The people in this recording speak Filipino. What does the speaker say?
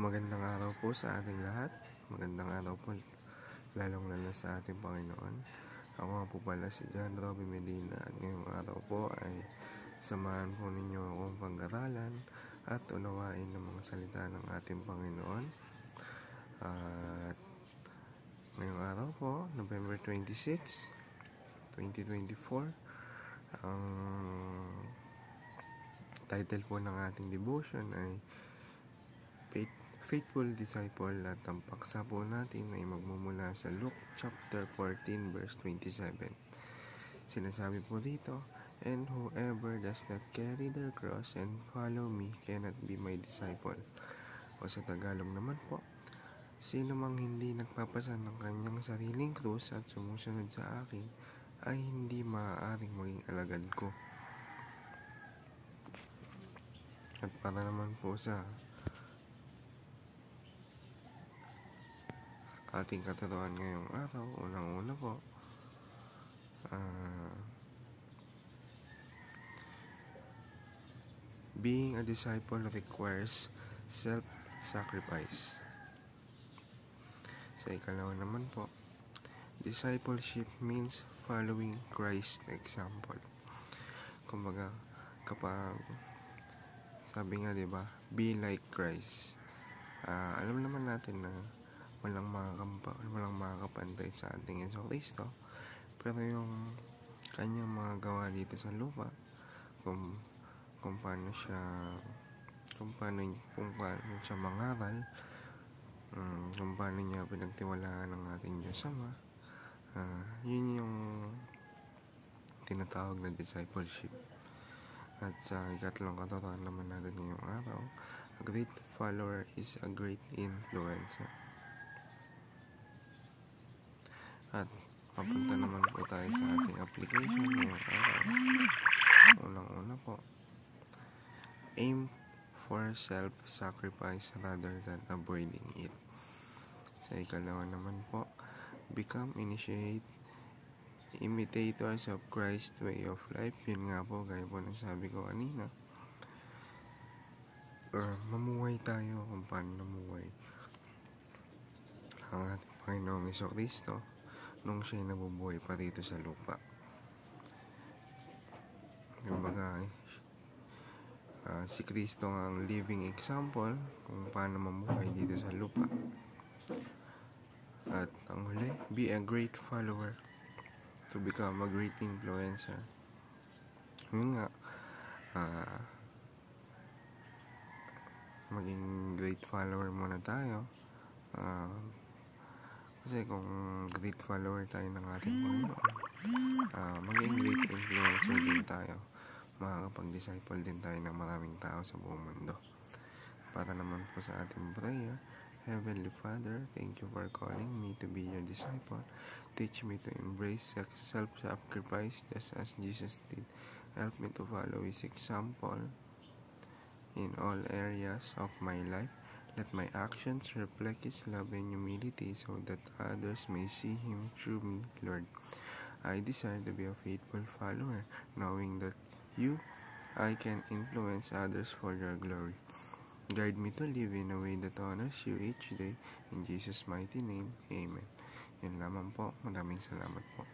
Magandang araw po sa ating lahat. Magandang araw po lalong-lalo sa ating Panginoon. Ako nga po pala si John Robby Medina at ngayong araw po ay samahan po ninyo akong pag-aralan at unawain ng mga salita ng ating Panginoon. At ngayong araw po, November 26, 2024, ang title po ng ating devotion ay Faithful Disciple, at ang paksa po natin ay magmumula sa Luke chapter 14 verse 27. Sinasabi po dito, "And whoever does not carry their cross and follow me cannot be my disciple." O sa Tagalog naman po, sino mang hindi nagpapasa ng kanyang sariling krus at sumusunod sa akin ay hindi maaaring maging alagad ko. At para naman po sa ating katuruan ngayong araw, unang-una po, being a disciple requires self-sacrifice. Sa ikalawa naman po, discipleship means following Christ's example. Kumbaga, kapag sabi nga, diba, be like Christ. Alam naman natin na walang makakapantay sa ating Yesu Kristo, pero yung kanyang mga gawa dito sa lupa, kung paano siya mangaral, kung paano niya pinagtiwalaan ng ating Diyos Ama, yun yung tinatawag na discipleship. At sa ikatlong katuruan naman natin ngayong araw, a great follower is a great influencer. At papunta naman po tayo sa ating application ngayong araw. Unang-una po, aim for self-sacrifice rather than avoiding it. Sa ikalawa naman po, become imitators of Christ's way of life. Yun nga po, gaya po ng sabi ko kanina, mamuhay tayo kung paano namuhay ang ating Panginoong Hesus Kristo nung siya'y nabubuhay pa dito sa lupa. Kumbaga, si Kristo ang living example kung paano mamuhay dito sa lupa. At ang huli, be a great follower to become a great influencer. Yun nga, maging great follower muna tayo. Kasi kung great follower tayo ng ating Panginoon, maging great influencer din tayo. Makakapag-disciple din tayo ng maraming tao sa buong mundo. Para naman po sa ating prayer, Heavenly Father, thank you for calling me to be your disciple. Teach me to embrace self-sacrifice just as Jesus did. Help me to follow His example in all areas of my life. Let my actions reflect His love and humility so that others may see Him through me, Lord. I desire to be a faithful follower, knowing that I can influence others for your glory. Guide me to live in a way that honors you each day. In Jesus' mighty name, Amen. Yun lamang po. Maraming salamat po.